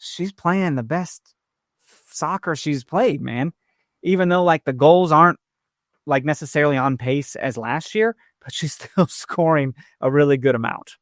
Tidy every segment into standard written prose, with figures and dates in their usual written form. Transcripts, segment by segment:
she's playing the best soccer she's played, man. Even though like the goals aren't like necessarily on pace as last year, but she's still scoring a really good amount.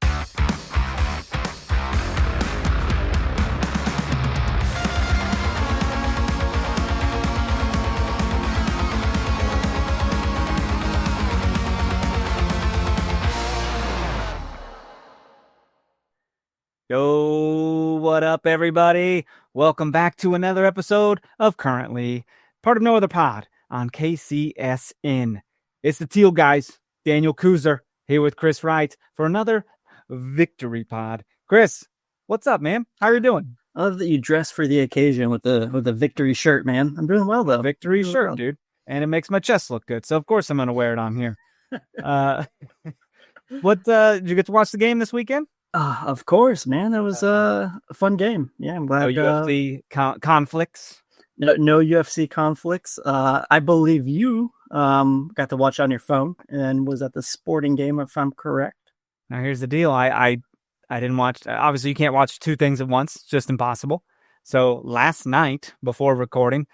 Yo, what up, everybody? Welcome back to another episode of Currently, part of No Other Pod on KCSN. It's the Teal guys, Daniel Kooser, here with Chris Wright for another victory pod. Chris, what's up, man? How are you doing? I love that you dress for the occasion with the victory shirt, man. I'm doing well, though. Victory shirt, dude. And it makes my chest look good, so of course I'm going to wear it on here. Did you get to watch the game this weekend? Of course, man. That was a fun game. Yeah, I'm glad. No UFC conflicts? No UFC conflicts. I believe you got to watch on your phone and was at the sporting game, if I'm correct. Now, here's the deal. I didn't watch. Obviously, you can't watch two things at once. It's just impossible. So last night, before recording,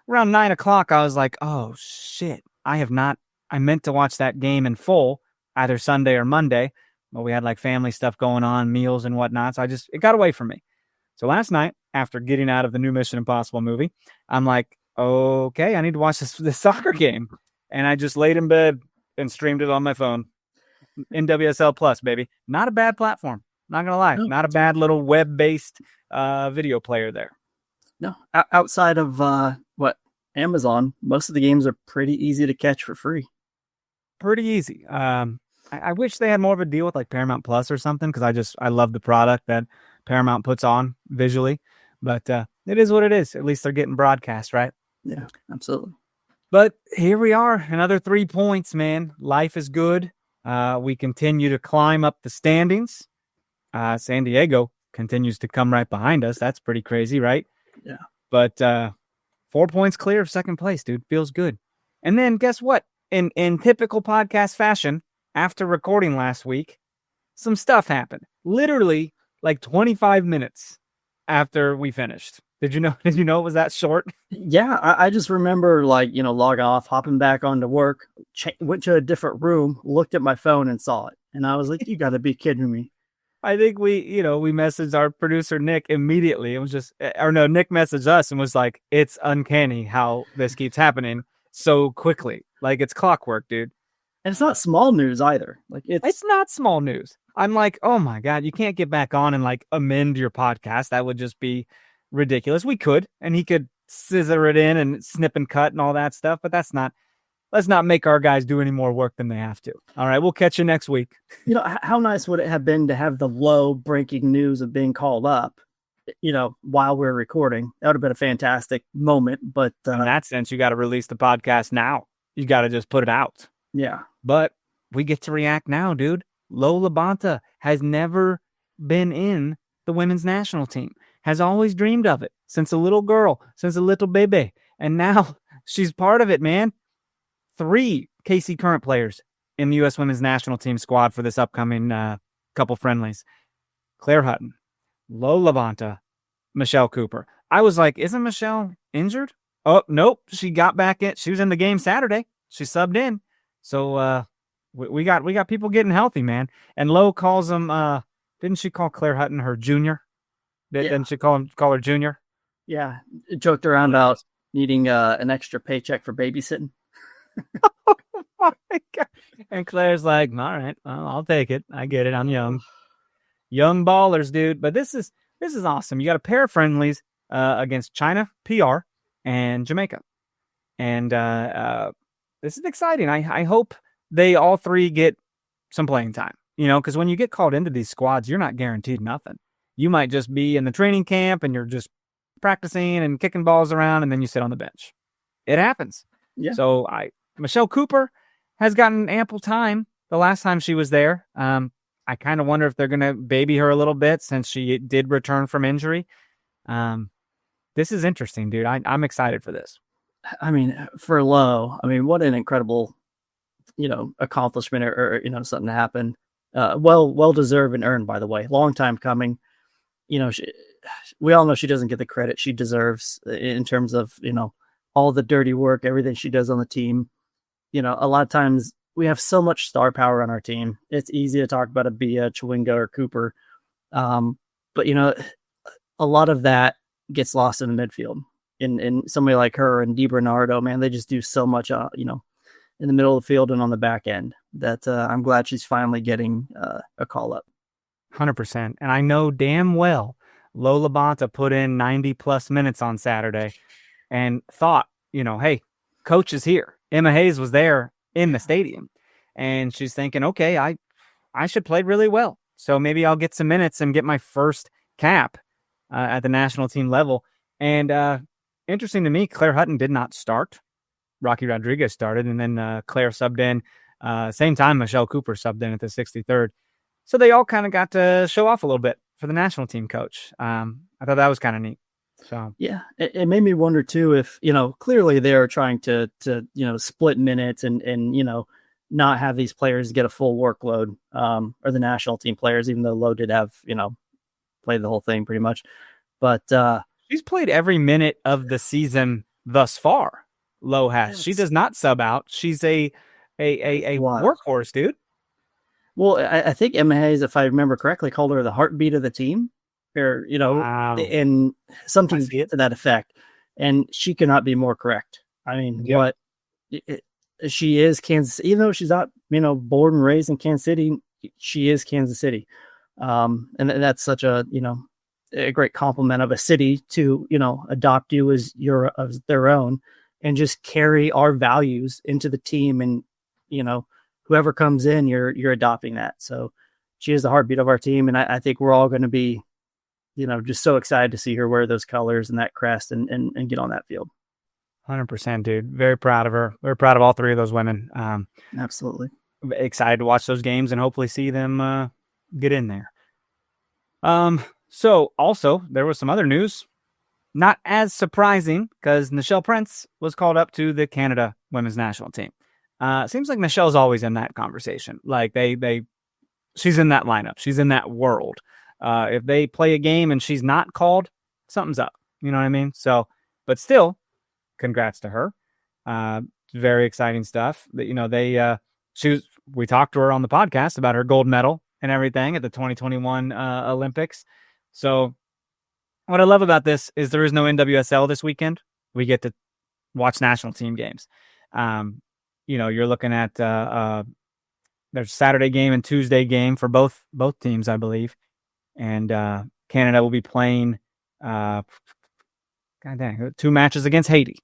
around 9 o'clock, I was like, oh, shit. I meant to watch that game in full, either Sunday or Monday. But we had like family stuff going on, meals and whatnot. So it got away from me. So last night, after getting out of the new Mission Impossible movie, I'm like, okay, I need to watch this soccer game. And I just laid in bed and streamed it on my phone. NWSL Plus, baby. Not a bad platform. Not going to lie. No. Not a bad little web-based video player there. No. Outside of Amazon, most of the games are pretty easy to catch for free. Pretty easy. I wish they had more of a deal with like Paramount Plus or something, because I love the product that Paramount puts on visually. But it is what it is. At least they're getting broadcast, right? Yeah, absolutely. But here we are, another 3 points, man. Life is good. We continue to climb up the standings. San Diego continues to come right behind us. That's pretty crazy, right? Yeah. But 4 points clear of second place, dude. Feels good. And then guess what? In typical podcast fashion, after recording last week, some stuff happened. Literally like 25 minutes after we finished. Did you know it was that short? Yeah, I just remember log off, hopping back onto work, went to a different room, looked at my phone and saw it. And I was like, you got to be kidding me. I think we messaged our producer, Nick, immediately. It was Nick messaged us and was like, it's uncanny how this keeps happening so quickly. Like, it's clockwork, dude. And it's not small news either. Like it's not small news. I'm like, oh my God, you can't get back on and like amend your podcast. That would just be ridiculous. We could, and he could scissor it in and snip and cut and all that stuff, but let's not make our guys do any more work than they have to. All right, we'll catch you next week. How nice would it have been to have the low breaking news of being called up, while we're recording? That would have been a fantastic moment. But in that sense, you got to release the podcast now. You got to just put it out. Yeah. But we get to react now, dude. Lola Bonta has never been in the women's national team, has always dreamed of it since a little girl, since a little baby. And now she's part of it, man. 3 KC current players in the U.S. women's national team squad for this upcoming couple friendlies. Claire Hutton, Lola Bonta, Michelle Cooper. I was like, isn't Michelle injured? Oh, nope. She got back in. She was in the game Saturday. She subbed in. So we got people getting healthy, man. And Lo calls them. Didn't she call Claire Hutton her junior? Didn't she call her junior? Yeah, joked around about needing an extra paycheck for babysitting. Oh my God! And Claire's like, all right, well, I'll take it. I get it. I'm young ballers, dude. But this is awesome. You got a pair of friendlies against China, PR, and Jamaica, and this is exciting. I hope they all 3 get some playing time, because when you get called into these squads, you're not guaranteed nothing. You might just be in the training camp and you're just practicing and kicking balls around, and then you sit on the bench. It happens. Yeah. So Michelle Cooper has gotten ample time the last time she was there. I kind of wonder if they're going to baby her a little bit since she did return from injury. This is interesting, dude. I'm excited for this. I mean, for Lo, what an incredible, accomplishment or something to happen. Well deserved and earned, by the way. Long time coming. we all know she doesn't get the credit she deserves in terms of, all the dirty work, everything she does on the team. A lot of times we have so much star power on our team. It's easy to talk about a Bia, Chwinga, or Cooper. But, a lot of that gets lost in the midfield. In somebody like her and DiBernardo, man, they just do so much, in the middle of the field and on the back end that I'm glad she's finally getting a call up. 100%. And I know damn well Lola Bonta put in 90-plus minutes on Saturday and thought, hey, coach is here. Emma Hayes was there in the stadium. And she's thinking, okay, I should play really well. So maybe I'll get some minutes and get my first cap at the national team level. And interesting to me, Claire Hutton did not start. Rocky Rodriguez started, and then Claire subbed in. Same time, Michelle Cooper subbed in at the 63rd. So they all kind of got to show off a little bit for the national team coach. I thought that was kind of neat. So yeah, it made me wonder too if clearly they're trying to split minutes and not have these players get a full workload, or the national team players, even though Lowe did have played the whole thing pretty much. But she's played every minute of the season thus far. Lowe has. She does not sub out. She's a workhorse, dude. Well, I think Emma Hayes, if I remember correctly, called her the heartbeat of the team, or Wow. and something to that effect. And she cannot be more correct. I mean, Yep. She is Kansas, even though she's not born and raised in Kansas City, she is Kansas City, and that's such a a great compliment of a city to adopt you as their own. And just carry our values into the team, and whoever comes in, you're adopting that. So she is the heartbeat of our team, and I think we're all going to be, just so excited to see her wear those colors and that crest and get on that field. 100%, dude. Very proud of her. Very proud of all three of those women. Absolutely excited to watch those games and hopefully see them get in there. So also there was some other news. Not as surprising because Nichelle Prince was called up to the Canada women's national team. Seems like Nichelle's always in that conversation. Like she's in that lineup. She's in that world. If they play a game and she's not called, something's up. You know what I mean? So, but still, congrats to her. Very exciting stuff. That we talked to her on the podcast about her gold medal and everything at the 2021 Olympics. So. What I love about this is there is no NWSL this weekend. We get to watch national team games. You're looking at there's Saturday game and Tuesday game for both teams, I believe. And Canada will be playing 2 matches against Haiti.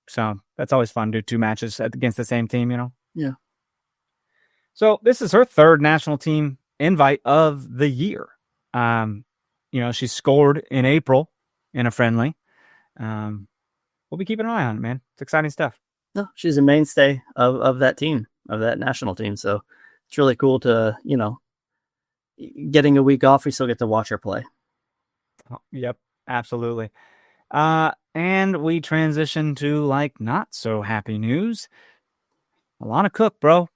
So that's always fun to do 2 matches against the same team, Yeah. So this is her 3rd national team invite of the year. She scored in April in a friendly. We'll be keeping an eye on it, man. It's exciting stuff. No, she's a mainstay of that team, of that national team. So it's really cool to, getting a week off, we still get to watch her play. Oh, yep, absolutely. And we transition to not so happy news. Alana Cook, bro.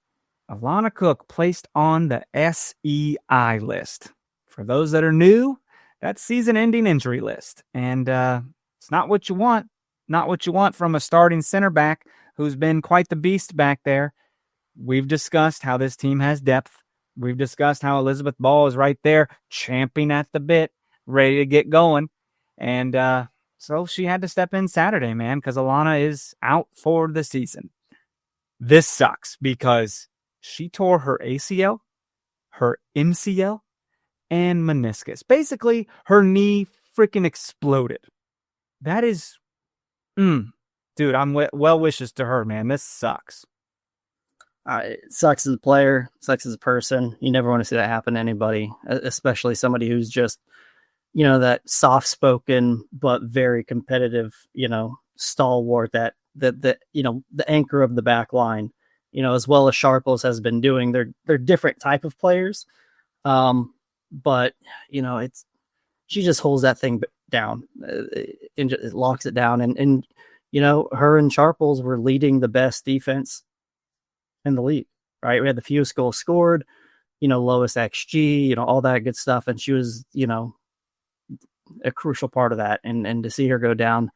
Alana Cook placed on the SEI list. For those that are new, that's season-ending injury list. And it's not what you want. Not what you want from a starting center back who's been quite the beast back there. We've discussed how this team has depth. We've discussed how Elizabeth Ball is right there, champing at the bit, ready to get going. And so she had to step in Saturday, man, because Alana is out for the season. This sucks because she tore her ACL, her MCL, and meniscus. Basically, her knee freaking exploded. That is, dude, I'm well wishes to her, man. This sucks. It sucks as a player, sucks as a person. You never want to see that happen to anybody, especially somebody who's just, that soft-spoken but very competitive, stalwart that the anchor of the back line, as well as Sharples has been doing. They're different type of players. But she just holds that thing down and it locks it down. And her and Sharples were leading the best defense in the league, right? We had the fewest goals scored, lowest XG, all that good stuff. And she was, a crucial part of that. And to see her go down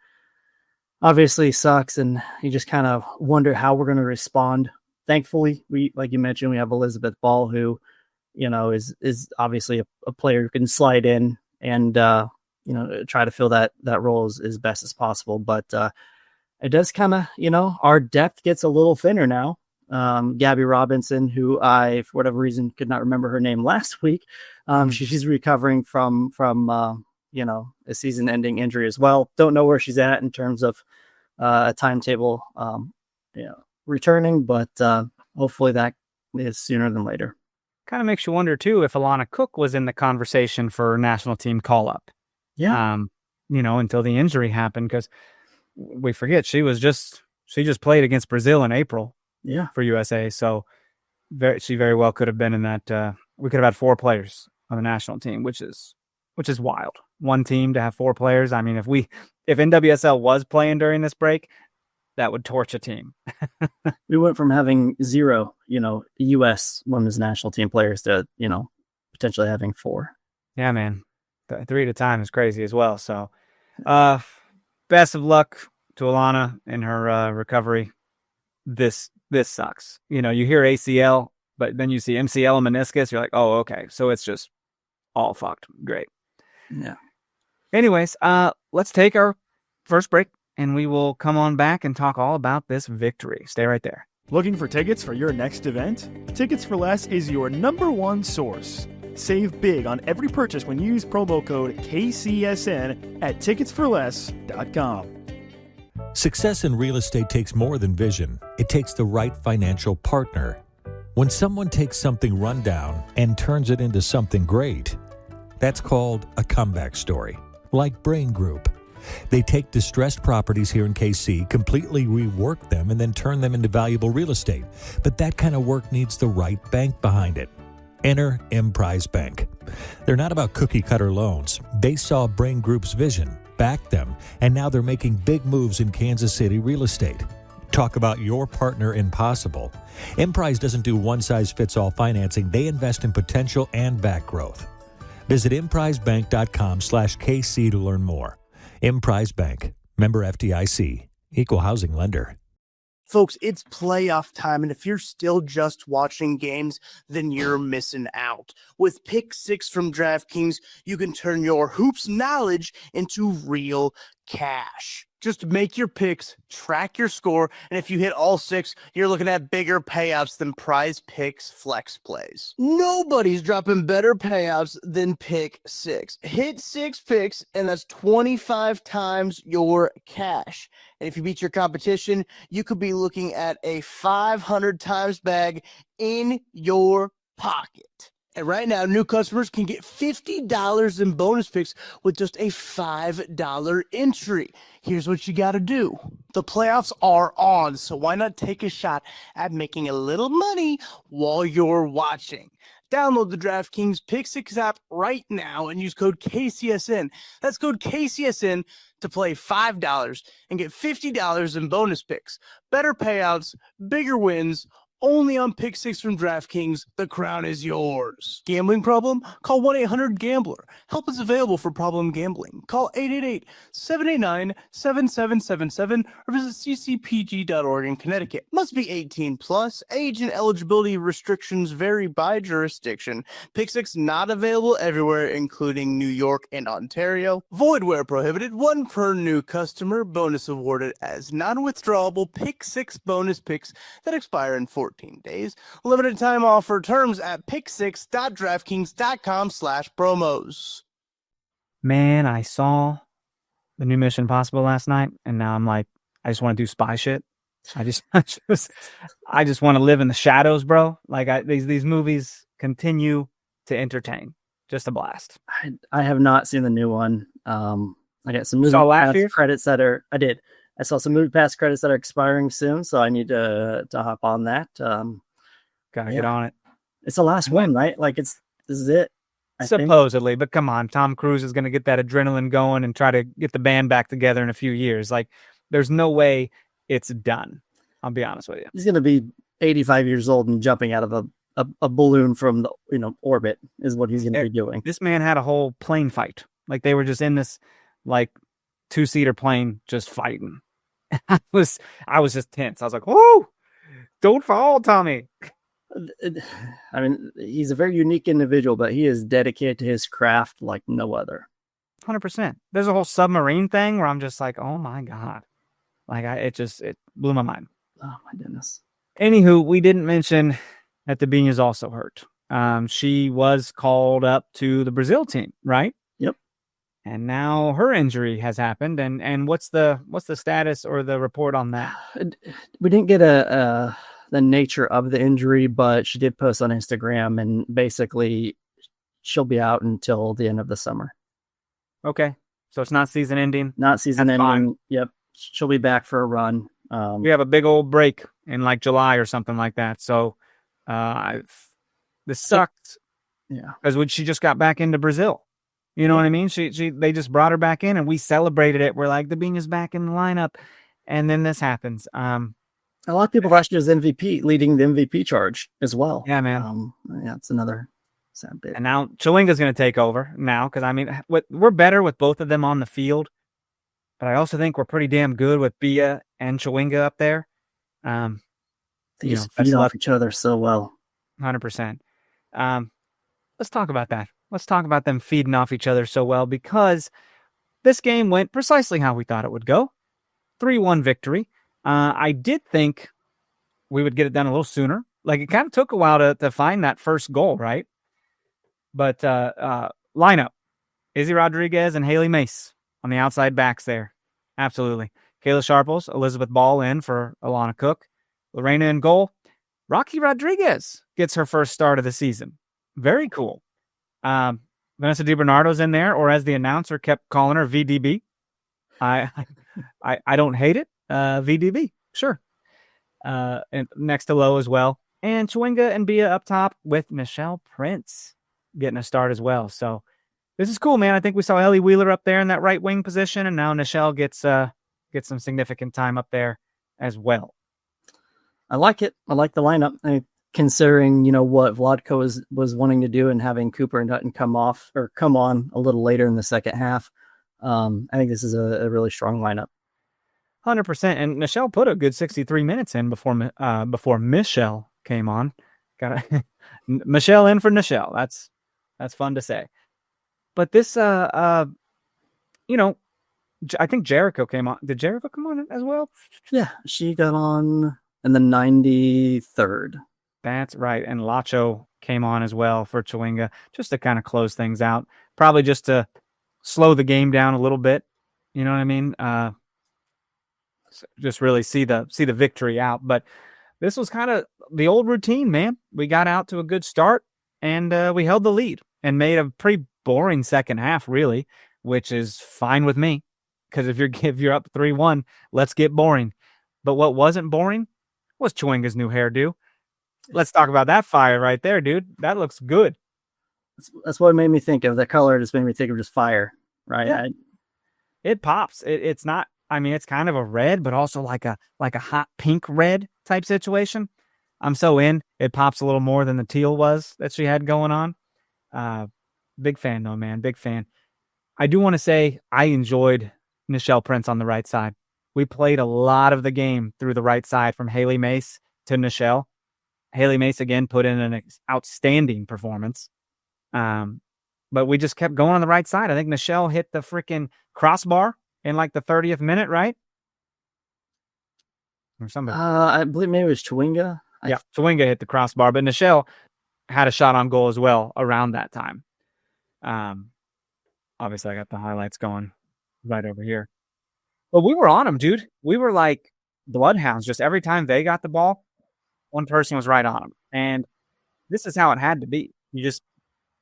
obviously sucks. And you just kind of wonder how we're going to respond. Thankfully, like you mentioned, we have Elizabeth Ball, who, is obviously a player who can slide in and, try to fill that role as best as possible. But it does kind of, our depth gets a little thinner now. Gabby Robinson, who I, for whatever reason, could not remember her name last week. She's recovering from a season-ending injury as well. Don't know where she's at in terms of a timetable, returning, but hopefully that is sooner than later. Kind of makes you wonder too if Alana Cook was in the conversation for national team call-up. Yeah. Until the injury happened, because we forget she just played against Brazil in April. Yeah, for USA. So she very well could have been in that. We could have had 4 players on the national team, which is wild. One team to have 4 players. I mean, if NWSL was playing during this break, that would torch a team. We went from having 0, U.S. women's national team players to, potentially having 4. Yeah, man. 3 at a time is crazy as well. So, best of luck to Alana in her recovery. This sucks. You hear ACL, but then you see MCL and meniscus. You're like, oh, okay. So it's just all fucked. Great. Yeah. Anyways, let's take our first break, and we will come on back and talk all about this victory. Stay right there. Looking for tickets for your next event? Tickets for Less is your #1 source. Save big on every purchase when you use promo code KCSN at ticketsforless.com. Success in real estate takes more than vision. It takes the right financial partner. When someone takes something rundown and turns it into something great, that's called a comeback story, like Brain Group. They take distressed properties here in KC, completely rework them, and then turn them into valuable real estate. But that kind of work needs the right bank behind it. Enter Emprise Bank. They're not about cookie-cutter loans. They saw Brain Group's vision, backed them, and now they're making big moves in Kansas City real estate. Talk about your partner in possible. Emprise doesn't do one-size-fits-all financing. They invest in potential and back growth. Visit emprisebank.com/KC to learn more. Emprise Bank, member FDIC, equal housing lender. Folks, it's playoff time, and if you're still just watching games, then you're missing out. With Pick 6 from DraftKings, you can turn your hoops knowledge into real cash. Just make your picks, track your score, and if you hit all 6, you're looking at bigger payouts than Prize Picks flex plays. Nobody's dropping better payouts than Pick 6. Hit 6 picks, and that's 25 times your cash. And if you beat your competition, you could be looking at a 500 times bag in your pocket. And right now, new customers can get $50 in bonus picks with just a $5 entry. Here's what you got to do. The playoffs are on, so why not take a shot at making a little money while you're watching? Download the DraftKings Pick 6 app right now and use code KCSN. That's code KCSN to play $5 and get $50 in bonus picks. Better payouts, bigger wins, only on Pick 6 from DraftKings. The crown is yours. Gambling problem? Call 1-800-GAMBLER. Help is available for problem gambling. Call 888-789-7777 or visit ccpg.org in Connecticut. Must be 18 plus. Age and eligibility restrictions vary by jurisdiction. Pick 6 not available everywhere, including New York and Ontario. Void where prohibited. 1 per new customer. Bonus awarded as non-withdrawable Pick 6 bonus picks that expire in 14 days. Limited time offer. Terms at pick6.draftkings.com/promos. Man, I saw the new Mission Impossible last night, and now I'm like, I just want to do spy shit. I just want to live in the shadows, bro. Like these movies continue to entertain. Just a blast. I have not seen the new one. I got some movie pass credits that are. I did. I saw some movie pass credits that are expiring soon, so I need to hop on that. Gotta get on it. It's the last one, right? Like this is it. Supposedly, but come on, Tom Cruise is going to get that adrenaline going and try to get the band back together in a few years. Like, there's no way it's done. I'll be honest with you. He's going to be 85 years old and jumping out of a balloon from the orbit is what he's going to be doing. This man had a whole plane fight Like they were just in this like 2-seater plane just fighting. I was just tense. I was like, "Whoa, don't fall, Tommy." I mean, he's a very unique individual, but he is dedicated to his craft like no other. 100%. There's a whole submarine thing where I'm just like, "Oh my God." Like it blew my mind. Oh my goodness. Anywho, we didn't mention that Debinha is also hurt. She was called up to the Brazil team, right? Yep. And now her injury has happened. And what's the status or the report on that? We didn't get the nature of the injury, but she did post on Instagram, and basically she'll be out until the end of the summer. Okay. So it's not season ending. Not season That's ending. fine. Yep. She'll be back for a run. We have a big old break in like July or something like that. So this sucked. Yeah. Because she just got back into Brazil. You know what I mean? They just brought her back in and we celebrated it. We're like, Debinha's back in the lineup. And then this happens. A lot of people last year as MVP, leading the MVP charge as well. Yeah, man. Yeah, it's another sad bit. And now Chawinga's going to take over now because, I mean, we're better with both of them on the field. But I also think we're pretty damn good with Bia and Chawinga up there. They just feed off each other so well. 100%. Let's talk about that. Let's talk about them feeding off each other so well because this game went precisely how we thought it would go. 3-1 victory. I did think we would get it done a little sooner. Like it kind of took a while to find that first goal, right? But lineup, Izzy Rodriguez and Haley Mace on the outside backs there. Absolutely. Kayla Sharples, Elizabeth Ball in for Alana Cook. Lorena in goal. Rocky Rodriguez gets her first start of the season. Very cool. Vanessa DiBernardo's in there, or as the announcer kept calling her, VDB. I don't hate it. VDB, sure. And next to Lowe as well. And Chawinga and Bia up top with Nichelle Prince getting a start as well. So this is cool, man. I think we saw Ellie Wheeler up there in that right wing position, and now Nichelle gets some significant time up there as well. I like it. I like the lineup. Considering, what Vlatko was wanting to do and having Cooper and Hutton come on a little later in the second half. I think this is a really strong lineup. 100%. And Nichelle put a good 63 minutes in before Michelle came on. Got Michelle in for Nichelle. That's fun to say. But this, I think Jericho came on. Did Jericho come on as well? Yeah, she got on in the 93rd. That's right. And Lacho came on as well for Chawinga, just to kind of close things out. Probably just to slow the game down a little bit. You know what I mean? Just really see the victory out. But this was kind of the old routine, man. We got out to a good start, and we held the lead and made a pretty boring second half, really, which is fine with me. Because if you're up 3-1, let's get boring. But what wasn't boring was Chawinga's new hairdo. Let's talk about that fire right there, dude. That looks good. That's what it made me think of. The color just made me think of just fire, right? Yeah. It pops. It's not. I mean, it's kind of a red, but also like a hot pink red type situation. I'm so in. It pops a little more than the teal was that she had going on. Big fan though, man. Big fan. I do want to say I enjoyed Nichelle Prince on the right side. We played a lot of the game through the right side from Haley Mace to Nichelle. Haley Mace again put in an outstanding performance. But we just kept going on the right side. I think Nichelle hit the freaking crossbar in like the 30th minute, right? Or somebody. I believe maybe it was Chawinga. Yeah, Chawinga hit the crossbar, but Nichelle had a shot on goal as well around that time. Obviously, I got the highlights going right over here. But we were on them, dude. We were like bloodhounds. Just every time they got the ball, one person was right on them. And this is how it had to be. You just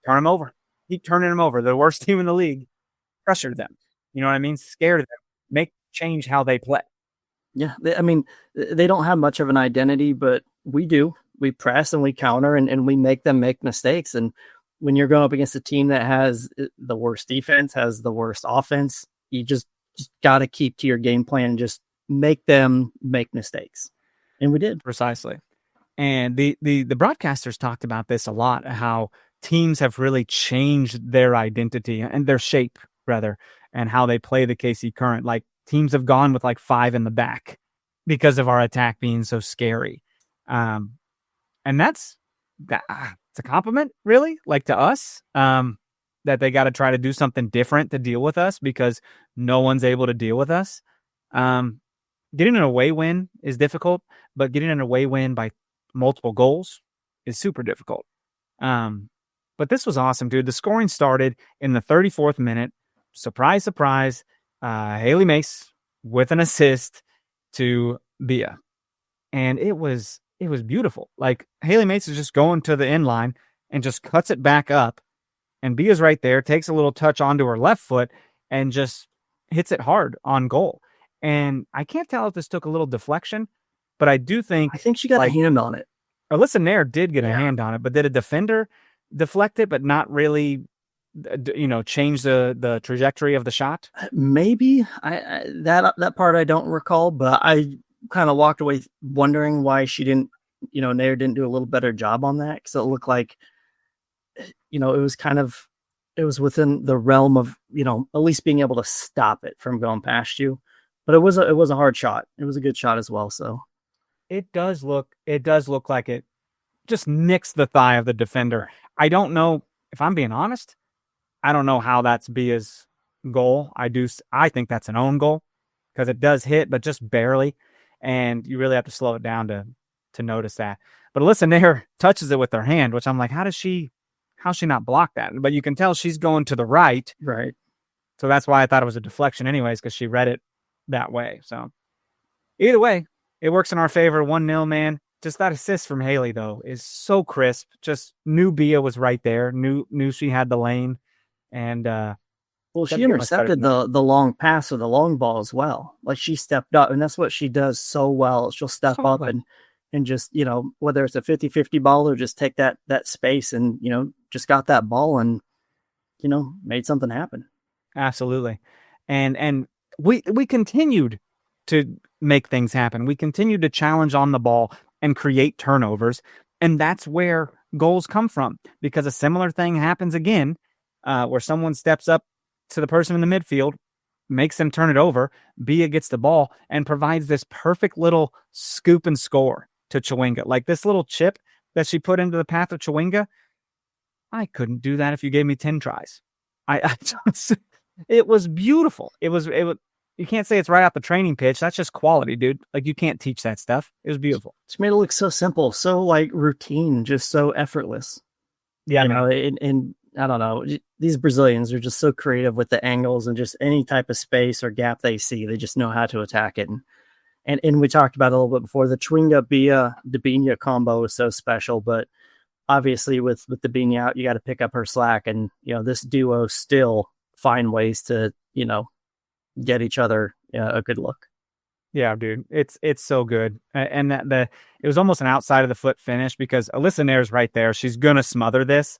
turn them over. Keep turning them over. The worst team in the league. Pressure them. You know what I mean? Scare them. Make change how they play. Yeah. They don't have much of an identity, but we do. We press and we counter and we make them make mistakes. And when you're going up against a team that has the worst defense, has the worst offense, you just got to keep to your game plan and just make them make mistakes. And we did. Precisely. And the broadcasters talked about this a lot, how teams have really changed their identity and their shape rather, and how they play the KC Current. Like, teams have gone with like 5 in the back because of our attack being so scary. And it's a compliment, really, like, to us, that they got to try to do something different to deal with us because no one's able to deal with us. Getting an away win is difficult, but getting an away win by multiple goals is super difficult. But this was awesome, dude. The scoring started in the 34th minute. Surprise, surprise. Haley Mace with an assist to Bia. And it was beautiful. Like, Haley Mace is just going to the end line and just cuts it back up. And Bia's right there, takes a little touch onto her left foot and just hits it hard on goal. And I can't tell if this took a little deflection, but I think she got a hand on it. Alyssa Nair did get a hand on it, but did a defender deflect it, but not really, change the trajectory of the shot? Maybe. That part I don't recall, but I kind of walked away wondering why she didn't, Nair didn't do a little better job on that, because it looked like, it was within the realm of, at least being able to stop it from going past you. But it was a hard shot. It was a good shot as well. So it does look like it just nicks the thigh of the defender. I don't know, if I'm being honest, I don't know how that's Bia's goal. I think that's an own goal because it does hit, but just barely. And you really have to slow it down to notice that. But Alyssa Nair touches it with her hand, which I'm like, how's she not block that? But you can tell she's going to the right. Right. So that's why I thought it was a deflection anyways, because she read it that way. So either way, it works in our favor. 1-0, man. Just that assist from Haley, though, is so crisp. Just knew Bia was right there. Knew she had the lane. And she intercepted the long pass or the long ball as well. Like, she stepped up, and that's what she does so well. She'll step up and just, whether it's a 50-50 ball or just take that space and, just got that ball and, made something happen. Absolutely. And we continued to make things happen. We continued to challenge on the ball and create turnovers. And that's where goals come from, because a similar thing happens again, where someone steps up to the person in the midfield, makes them turn it over. Bia gets the ball and provides this perfect little scoop and score to Chawinga. Like, this little chip that she put into the path of Chawinga, I couldn't do that if you gave me 10 tries. It was beautiful. It was, you can't say it's right off the training pitch. That's just quality, dude. Like, you can't teach that stuff. It was beautiful. She made it look so simple, so like routine, just so effortless. Yeah. And I don't know, these Brazilians are just so creative with the angles and just any type of space or gap they see, they just know how to attack it. And we talked about it a little bit before, the Chawinga Bia Debinha combo is so special, but obviously with Debinha out, you got to pick up her slack, and this duo still find ways to get each other a good look. Yeah, dude, it's so good. And it was almost an outside of the foot finish, because Alyssa Nair's right there. She's gonna smother this.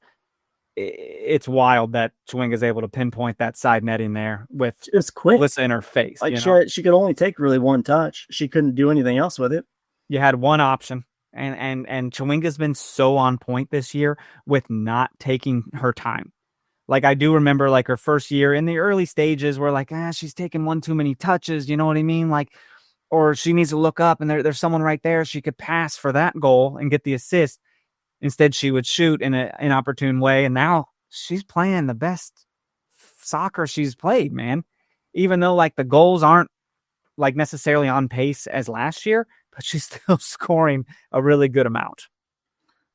It's wild that Chawinga is able to pinpoint that side netting there with it's quick. Alyssa in her face. Like, she could only take really one touch. She couldn't do anything else with it. You had one option, and Chawinga's been so on point this year with not taking her time. Like, I do remember, like, her first year in the early stages, we're like, she's taking one too many touches. You know what I mean? Like, or she needs to look up and there's someone right there. She could pass for that goal and get the assist. Instead, she would shoot in an inopportune way. And now she's playing the best soccer she's played, man. Even though, like, the goals aren't, like, necessarily on pace as last year, but she's still scoring a really good amount.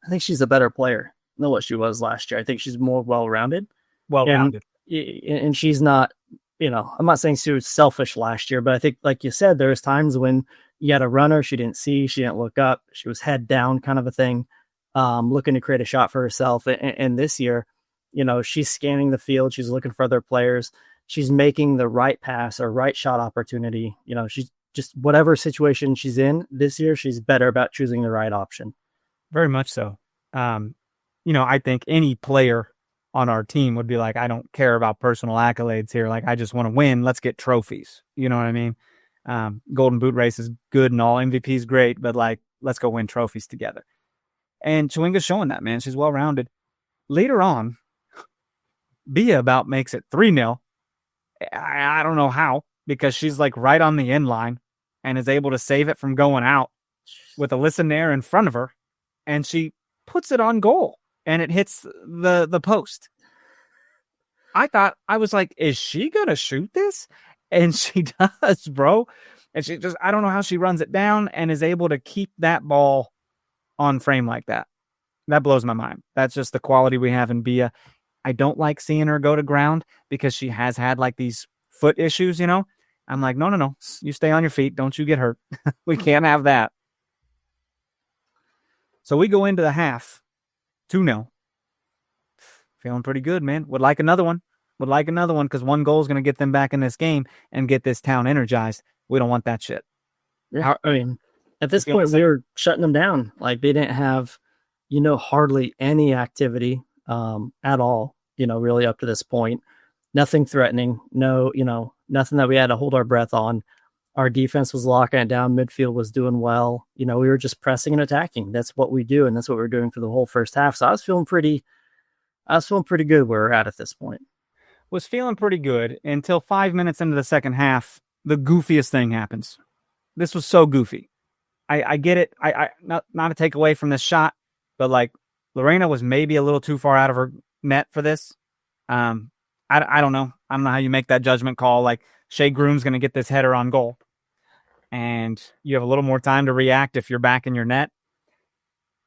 I think she's a better player than what she was last year. I think she's more well-rounded. And she's not, I'm not saying she was selfish last year, but I think, like you said, there's times when you had a runner, she didn't look up, she was head down kind of a thing, looking to create a shot for herself. And this year, she's scanning the field, she's looking for other players, she's making the right pass or right shot opportunity. She's just, whatever situation she's in this year, she's better about choosing the right option. Very much so. I think any player on our team would be like, I don't care about personal accolades here. Like, I just want to win. Let's get trophies. You know what I mean? Golden Boot race is good and all. MVP is great, but, like, let's go win trophies together. And Chawinga's showing that, man. She's well-rounded. Later on, Bia about makes it 3-0, I don't know how, because she's like right on the end line and is able to save it from going out with Alyssa Nair in front of her, and she puts it on goal and it hits the post. I was like, is she gonna shoot this? And she does, bro. And she just, I don't know how she runs it down and is able to keep that ball on frame like that. That blows my mind. That's just the quality we have in Bia. I don't like seeing her go to ground because she has had like these foot issues, you know? I'm like, no. You stay on your feet. Don't you get hurt. We can't have that. So we go into the half 2-0. Feeling pretty good, man. Would like another one because one goal is going to get them back in this game and get this town energized. We don't want that shit. Yeah, I mean, at this point, we were shutting them down. Like, they didn't have, hardly any activity at all, really up to this point. Nothing threatening. No, nothing that we had to hold our breath on. Our defense was locking it down. Midfield was doing well. We were just pressing and attacking. That's what we do, and that's what we were doing for the whole first half. So I was feeling pretty good where we're at this point. Was feeling pretty good until 5 minutes into the second half. The goofiest thing happens. This was so goofy. I get it. I not to take away from this shot, but like Lorena was maybe a little too far out of her net for this. I don't know. I don't know how you make that judgment call. Like, Shea Groom's going to get this header on goal, and you have a little more time to react if you're back in your net.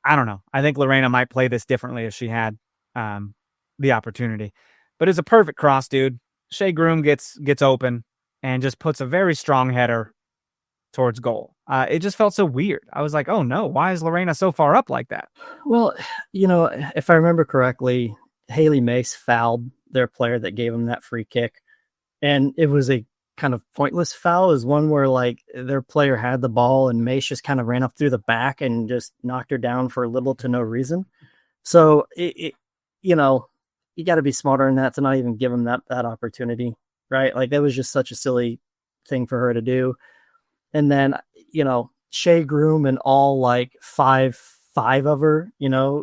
I don't know. I think Lorena might play this differently if she had the opportunity. But it's a perfect cross, dude. Shea Groom gets open and just puts a very strong header towards goal. It just felt so weird. I was like, oh no, why is Lorena so far up like that? Well, if I remember correctly, Haley Mace fouled their player that gave him that free kick. And it was a kind of pointless foul. It was one where like their player had the ball and Mace just kind of ran up through the back and just knocked her down for little to no reason. So you got to be smarter than that to not even give him that opportunity, right? Like, that was just such a silly thing for her to do. And then, Shea Groom and all like five of her,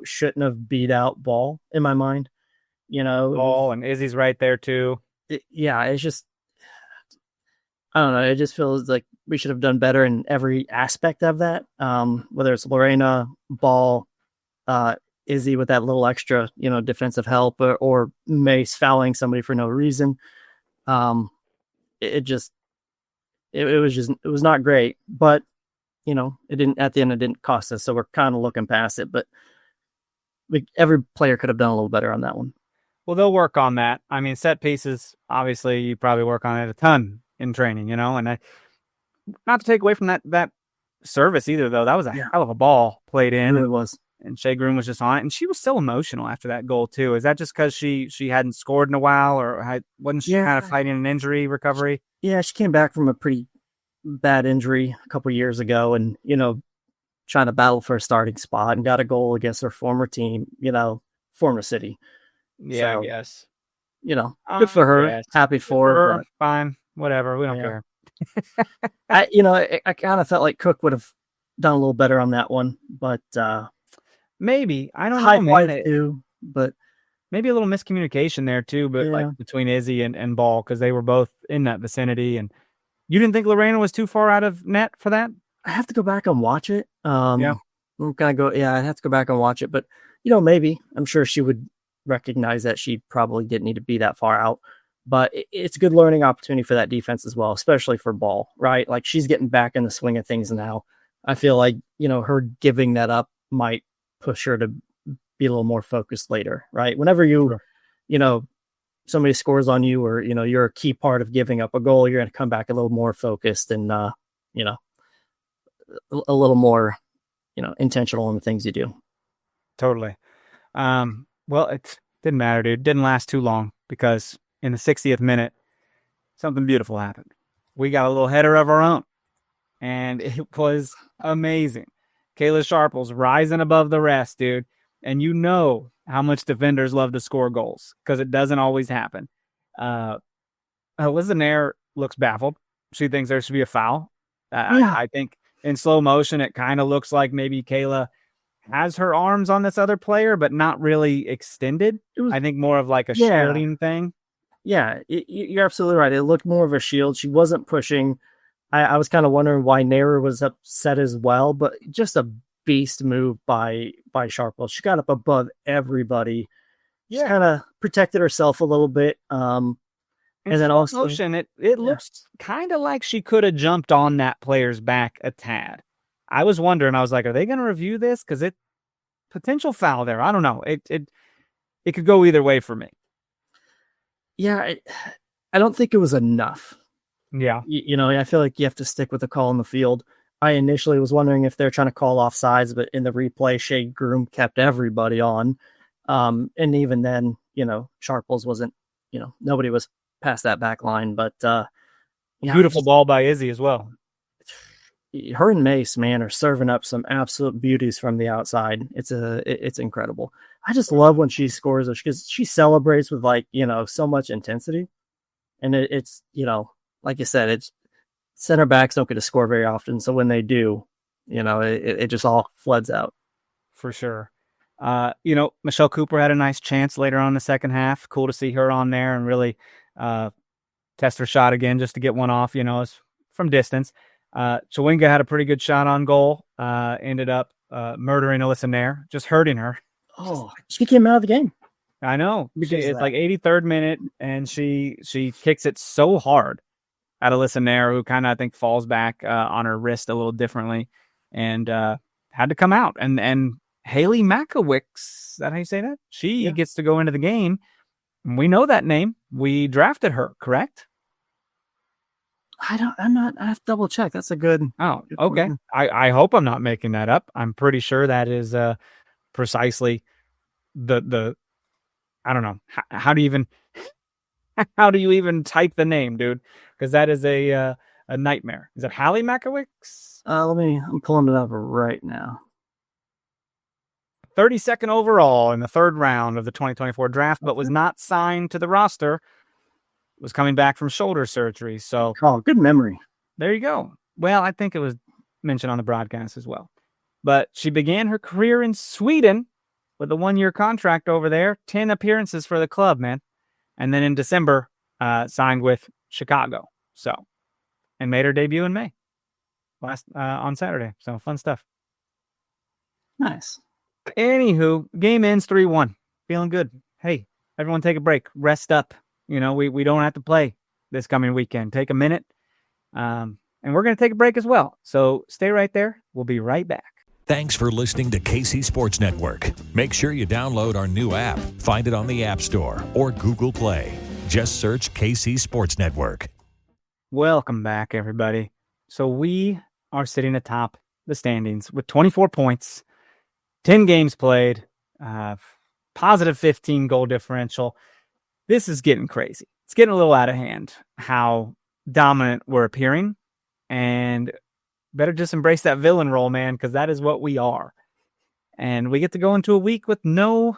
shouldn't have beat out Ball in my mind. Ball and Izzy's right there too. It's just, I don't know. It just feels like we should have done better in every aspect of that. Whether it's Lorena, Ball, Izzy with that little extra, defensive help, or Mace fouling somebody for no reason. It was not great, but it didn't, at the end, it didn't cost us. So we're kind of looking past it, but every player could have done a little better on that one. Well, they'll work on that. I mean, set pieces, obviously you probably work on it a ton in training, and not to take away from that service either, though. That was a hell of a ball played in. It was. And Shea Groom was just on it, and she was so emotional after that goal too. Is that just because she hadn't scored in a while, or wasn't she kind of fighting an injury recovery? Yeah, she came back from a pretty bad injury a couple years ago, and trying to battle for a starting spot, and got a goal against her former team, former city. Yeah, so, I guess. Good for her. Yes. Happy for her. Fine, whatever. We don't care. I kind of felt like Cook would have done a little better on that one, but maybe, I don't know, man. Too, but maybe a little miscommunication there too. But like between Izzy and Ball, because they were both in that vicinity. And you didn't think Lorena was too far out of net for that? I have to go back and watch it. I'm gonna go. Yeah, I have to go back and watch it. But maybe I'm sure she would recognize that she probably didn't need to be that far out. But it's a good learning opportunity for that defense as well, especially for Ball, right? Like, she's getting back in the swing of things now. I feel like, her giving that up might push her to be a little more focused later, right? Whenever somebody scores on you, or, you're a key part of giving up a goal, you're going to come back a little more focused and, a little more, intentional in the things you do. Totally. Well, it didn't matter, dude. It didn't last too long, because in the 60th minute, something beautiful happened. We got a little header of our own, and it was amazing. Kayla Sharple's rising above the rest, dude. And how much defenders love to score goals, because it doesn't always happen. Alyssa Nair looks baffled. She thinks there should be a foul. I think in slow motion, it kind of looks like maybe Kayla has her arms on this other player, but not really extended. I think more of like a shielding thing. Yeah, you're absolutely right. It looked more of a shield. She wasn't pushing. I was kind of wondering why Nair was upset as well, but just a beast move by Sharple. She got up above everybody. She kind of protected herself a little bit. And then also motion, it looks kind of like she could have jumped on that player's back a tad. I was wondering, I was like, are they going to review this? Because it potential foul there. I don't know. It could go either way for me. Yeah, I don't think it was enough. Yeah. I feel like you have to stick with the call in the field. I initially was wondering if they're trying to call offsides, but in the replay, Shea Groom kept everybody on. And even then, Sharples wasn't, nobody was past that back line, but beautiful ball by Izzy as well. Her and Mace, man, are serving up some absolute beauties from the outside. It's incredible. I just love when she scores because she celebrates with so much intensity. And it's, like you said, it's center backs don't get to score very often. So when they do, it just all floods out. For sure. Michelle Cooper had a nice chance later on in the second half. Cool to see her on there and really test her shot again just to get one off, from distance. Chawinga had a pretty good shot on goal. Ended up murdering Alyssa Nair, just hurting her. Oh, she came out of the game. I know. It's like 83rd minute, and she kicks it so hard at Alyssa Nair, who kind of, I think, falls back on her wrist a little differently and had to come out. And Haley Makowicz, is that how you say that? She gets to go into the game. We know that name. We drafted her, correct? I have to double check. That's a good. Oh, okay. I hope I'm not making that up. I'm pretty sure that is precisely the I don't know. How do you even type the name, dude? Because that is a nightmare. Is it Hallie Makowicz? I'm pulling it up right now. 32nd overall in the third round of the 2024 draft, but was not signed to the roster. Was coming back from shoulder surgery. So, good memory. There you go. Well, I think it was mentioned on the broadcast as well. But she began her career in Sweden with a 1-year contract over there, 10 appearances for the club, man. And then in December, signed with Chicago. So, and made her debut in May on Saturday. So fun stuff. Nice. Anywho, game ends 3-1. Feeling good. Hey, everyone take a break. Rest up. We don't have to play this coming weekend. Take a minute. And we're going to take a break as well. So stay right there. We'll be right back. Thanks for listening to KC Sports Network. Make sure you download our new app. Find it on the App Store or Google Play. Just search KC Sports Network. Welcome back, everybody. So we are sitting atop the standings with 24 points, 10 games played, positive 15 goal differential. This is getting crazy. It's getting a little out of hand how dominant we're appearing, and better just embrace that villain role, man, because that is what we are. And we get to go into a week with no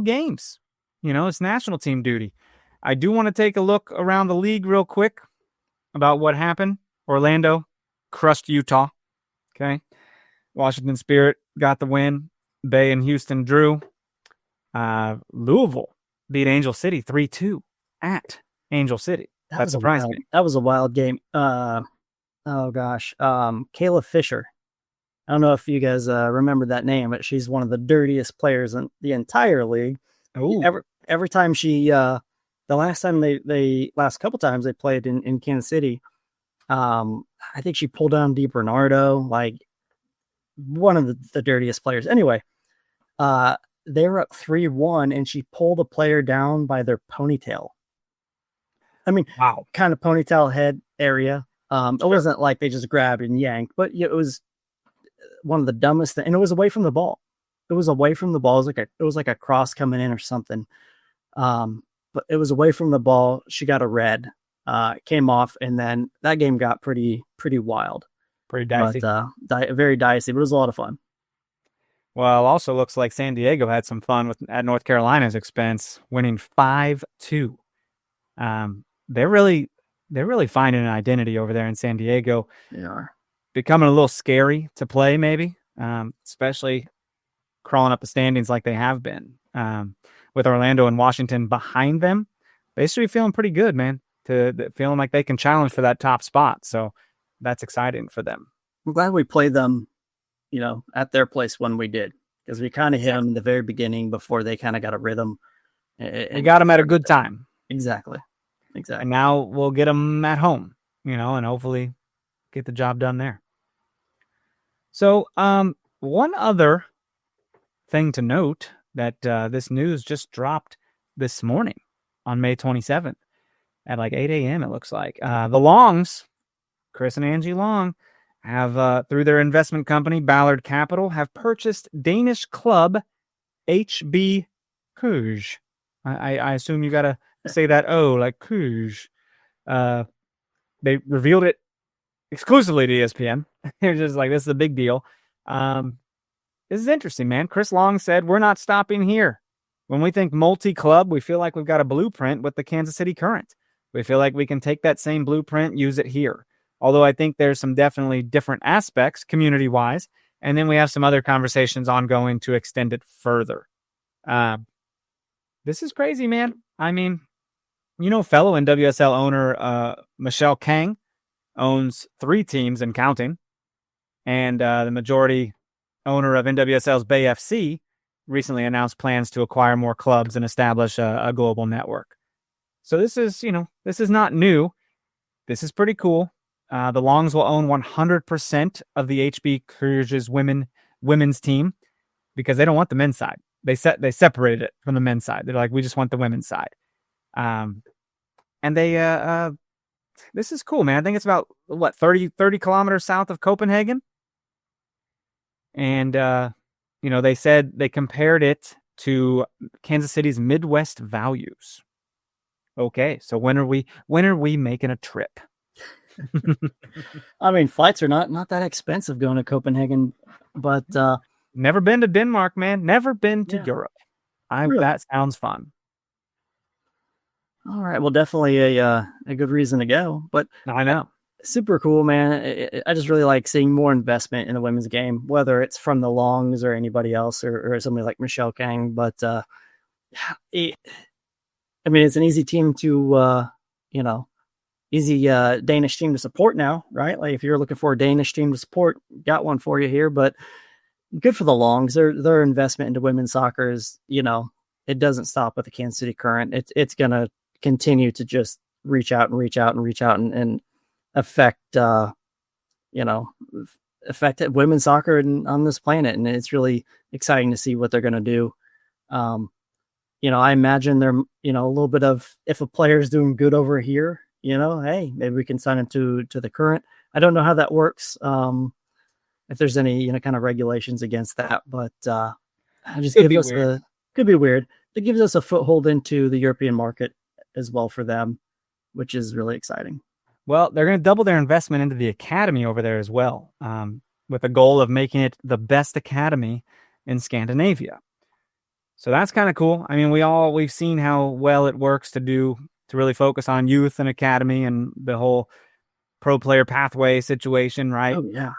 games. It's national team duty. I do want to take a look around the league real quick about what happened. Orlando crushed Utah. Okay. Washington Spirit got the win. Bay and Houston drew. Louisville beat Angel City 3-2 at Angel City. That surprised me. That was a wild game. Oh gosh. Kayla Fisher. I don't know if you guys remember that name, but she's one of the dirtiest players in the entire league. Ooh. Every time she, the last couple times they played in Kansas City, I think she pulled down DiBernardo, like one of the dirtiest players. Anyway, they were up 3-1 and she pulled a player down by their ponytail. I mean, wow, kind of ponytail head area. It wasn't like they just grabbed and yanked, but it was one of the dumbest things. And it was away from the ball. It was like a cross coming in or something. But it was away from the ball. She got a red, came off, and then that game got pretty wild. Pretty dicey. But, very dicey, but it was a lot of fun. Well, also looks like San Diego had some fun at North Carolina's expense, winning 5-2. They're really finding an identity over there in San Diego. They are becoming a little scary to play, maybe, especially crawling up the standings like they have been, with Orlando and Washington behind them. they should be feeling pretty good, man, feeling like they can challenge for that top spot. So that's exciting for them. I'm glad we played them, at their place when we did, because we kind of hit them in the very beginning before they kind of got a rhythm. We got them at a good time. Exactly. And now we'll get them at home, and hopefully get the job done there. So one other thing to note that this news just dropped this morning on May 27th at like 8 a.m. It looks like the Longs, Chris and Angie Long, have through their investment company Ballard Capital have purchased Danish club HB Køge. I assume you gotta say that like Køge. They revealed it exclusively to ESPN. They're just like, this is a big deal. This is interesting, man. Chris Long said, we're not stopping here. When we think multi-club, we feel like we've got a blueprint with the Kansas City Current. We feel like we can take that same blueprint, use it here. Although I think there's some definitely different aspects community-wise. And then we have some other conversations ongoing to extend it further. This is crazy, man. I mean, fellow NWSL owner Michelle Kang owns 3 teams and counting. And the majority owner of NWSL's Bay FC recently announced plans to acquire more clubs and establish a global network. So this is not new. This is pretty cool. The Longs will own 100% of the HB Køge's women's team because they don't want the men's side. They separated it from the men's side. They're like, we just want the women's side. And they this is cool, man. I think it's about 30 kilometers south of Copenhagen. And they said they compared it to Kansas City's Midwest values. Okay, so when are we making a trip? I mean, flights are not that expensive going to Copenhagen, but never been to Denmark, man. Never been to Europe. Really? That sounds fun. All right, well, definitely a good reason to go. But I know, super cool, man. I just really like seeing more investment in the women's game, whether it's from the Longs or anybody else or somebody like Michelle Kang. But it's an easy team to easy Danish team to support now, right? Like if you're looking for a Danish team to support, got one for you here. But good for the Longs. Their investment into women's soccer is, it doesn't stop with the Kansas City Current. It's gonna continue to just reach out and affect women's soccer on this planet. And it's really exciting to see what they're gonna do. I imagine they're a little bit of, if a player is doing good over here, hey, maybe we can sign him to the Current. I don't know how that works. If there's any, kind of regulations against that, but could be weird. It gives us a foothold into the European market as well for them, which is really exciting. Well, they're going to double their investment into the academy over there as well, with the goal of making it the best academy in Scandinavia. So that's kind of cool. I mean, we've seen how well it works to really focus on youth and academy and the whole pro player pathway situation, right? Oh yeah.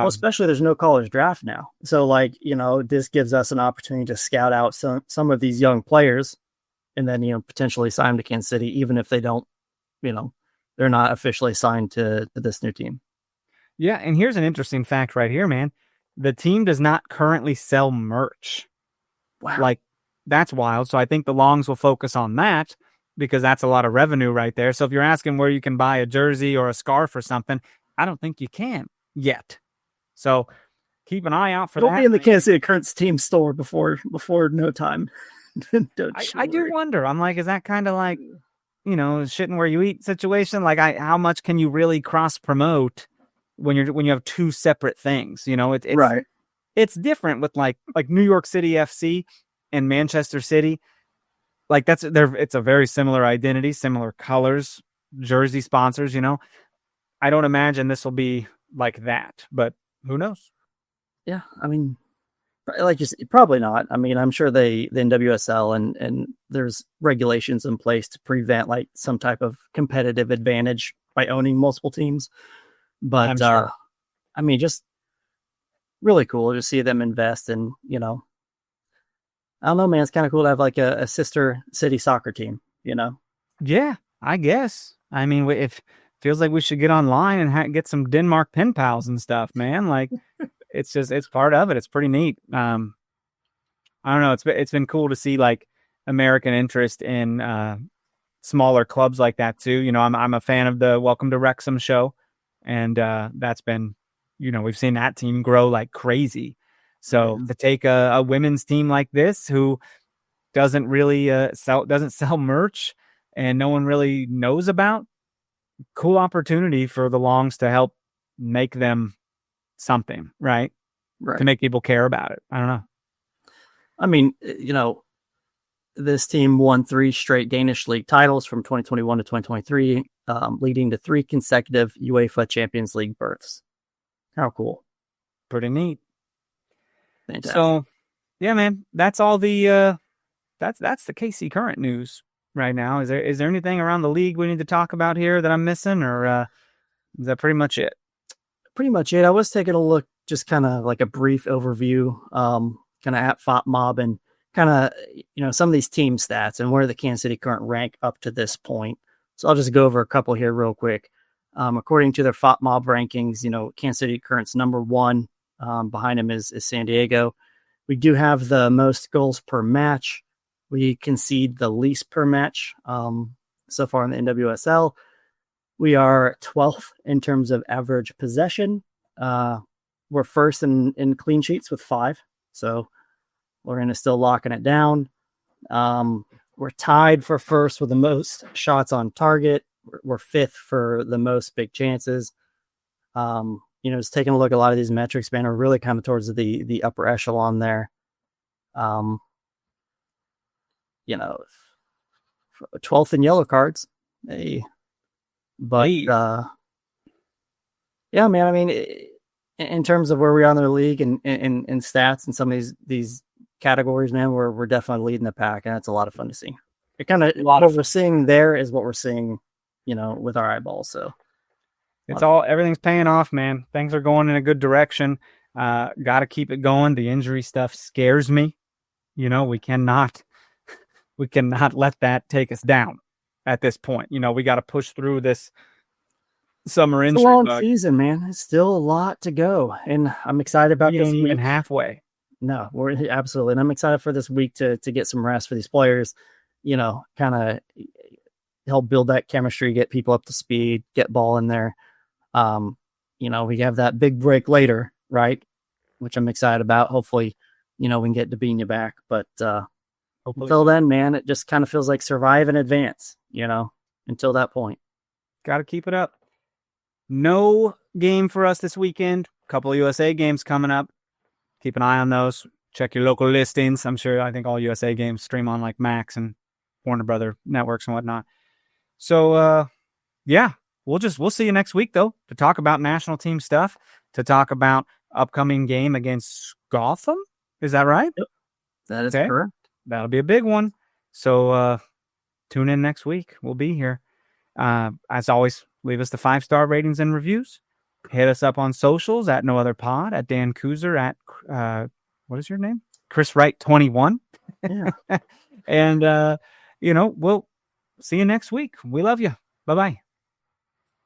Especially there's no college draft now. So this gives us an opportunity to scout out some of these young players and then, potentially sign them to Kansas City, even if they don't, they're not officially signed to this new team. Yeah. And here's an interesting fact right here, man. The team does not currently sell merch. Wow. That's wild. So I think the Longs will focus on that because that's a lot of revenue right there. So if you're asking where you can buy a jersey or a scarf or something, I don't think you can yet. So keep an eye out for that. Don't be in the Kansas City Current's team store before no time. I do wonder. I'm like, is that kind of like, shitting where you eat situation? Like, how much can you really cross promote when you have two separate things? It's right. It's different with like New York City FC and Manchester City. Like it's a very similar identity, similar colors, jersey sponsors. I don't imagine this will be like that, but who knows? Yeah, I mean, probably not. I mean, I'm sure the NWSL and there's regulations in place to prevent some type of competitive advantage by owning multiple teams. But sure. I mean, just really cool to see them invest in, I don't know, man, it's kind of cool to have a sister city soccer team, Yeah, I guess. I mean, if feels like we should get online and get some Denmark pen pals and stuff, man. Like, it's part of it. It's pretty neat. I don't know. It's been cool to see like American interest in smaller clubs like that too. You know, I'm a fan of the Welcome to Wrexham show, and that's been, we've seen that team grow like crazy. So to take a women's team like this who doesn't really doesn't sell merch and no one really knows about, cool opportunity for the Longs to help make them something, right? To make people care about it. I don't know. I mean, this team won 3 straight Danish league titles from 2021 to 2023, leading to 3 consecutive UEFA Champions League berths. How cool. Pretty neat. Fantastic. So, yeah, man, that's all the that's the KC current news right now. Is there anything around the league we need to talk about here that I'm missing, or is that pretty much it? Pretty much it. I was taking a look, just kind of like a brief overview, kind of at FOPMob and kind of, some of these team stats and where the Kansas City Current rank up to this point. So I'll just go over a couple here real quick. According to their FOPMob rankings, Kansas City Current's number 1. Behind him is San Diego. We do have the most goals per match. We concede the least per match so far in the NWSL. We are 12th in terms of average possession. We're first in clean sheets with 5. So Lorena is still locking it down. We're tied for first with the most shots on target. We're 5th for the most big chances. Just taking a look at a lot of these metrics, man, are really kind of towards the upper echelon there. 12th in yellow cards. Hey. But, yeah, man, I mean, in terms of where we are in the league and in stats and some of these categories, man, we're definitely leading the pack, and it's a lot of fun to see. It kind of, what we're seeing there is what we're seeing, with our eyeballs. So everything's paying off, man. Things are going in a good direction. Got to keep it going. The injury stuff scares me. We cannot let that take us down at this point. We got to push through this summer injury. It's a long season, man. It's still a lot to go, and I'm excited about this week. Even halfway. No, we're absolutely, and I'm excited for this week to get some rest for these players. Kind of help build that chemistry, get people up to speed, get ball in there. We have that big break later, right? Which I'm excited about. Hopefully, we can get Dabinia back. But until then, man, it just kind of feels like survive and advance, until that point. Got to keep it up. No game for us this weekend. A couple of USA games coming up. Keep an eye on those. Check your local listings. I think all USA games stream on like Max and Warner Brother networks and whatnot. So, yeah. We'll see you next week, though, to talk about national team stuff, to talk about upcoming game against Gotham. Is that right? Yep. That is correct. That'll be a big one. So tune in next week. We'll be here. As always, leave us the 5-star ratings and reviews. Hit us up on socials at No Other Pod, at Dan Kooser, at what is your name? Chris Wright 21. Yeah. And we'll see you next week. We love you. Bye-bye.